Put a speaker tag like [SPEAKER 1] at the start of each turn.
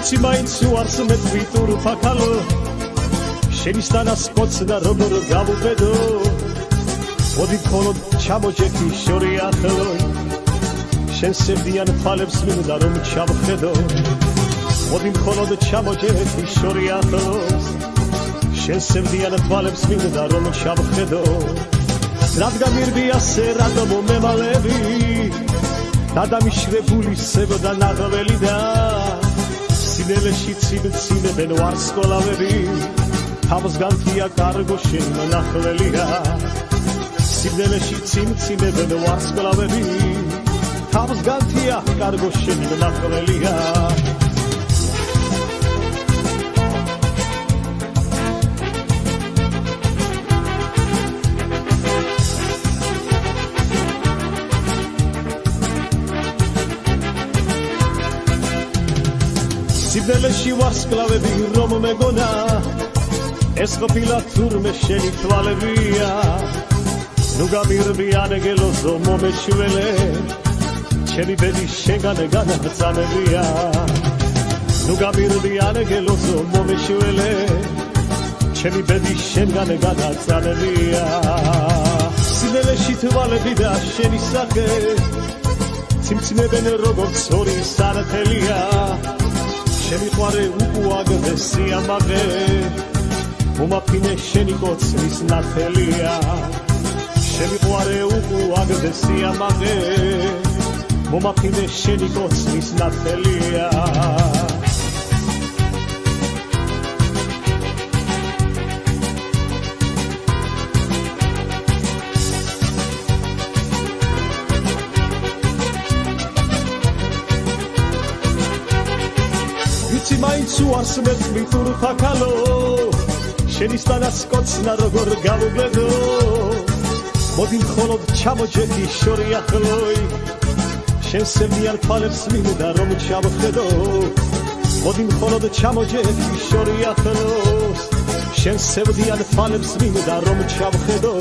[SPEAKER 1] ვიცი მაინც უარს მე თვითურ ფაქალო შენის დანასკოცდა როგორ გავუბედო მოდი მხოლოდ ჩამოჯექი შორი ახლო შენ სევდიან თვალებს მინდა რომ ჩავხედო მოდი მხოლოდ ჩამოჯექი შორი ახლო შენ სევდიან თვალებს მინდა რომ ჩავხედო რადგან მირბია სერადო მომემალები დადამიშრებული სევდა ნაღველი და სინელეში ცინცინებენ ვარსკვლავები თავს განთია კარგო შენ ნახველია სინელეში ცინცინებენ ვარსკვლავები თავს განთია კარგო შენ ნახველია სინელეში ვარსკვლავები რომ მეგონა ეს ყოფილა თურმე შენი თვალებია ნუ გამირბიან გელოზო მომეშველე ჩემი ბედი შენგან განაცანებია ნუ გამირბიან გელოზო მომეშველე ჩემი ბედი შენგან განაცანებია სინელეში თვალები და შენი სახე ციმცინებენ როგორც ორი სართელია შემიყვარე უკუაგდე სიამაყე მომაფინე შენი კოცნის ნათელია შემიყვარე უკუაგდე სიამაყე მომაფინე შენი კოცნის ნათელია ვიცი მაინც უარს მე თვითურ ფაქალო შენის დანასკოცნა როგორ გავუბედო მოდი მხოლოდ ჩამოჯექი შორი ახლოი შენ სევდიან თვალებს მინდა რომ ჩავხედო მოდი მხოლოდ ჩამოჯექი შორი ახლო შენ სევდიან თვალებს მინდა რომ ჩავხედო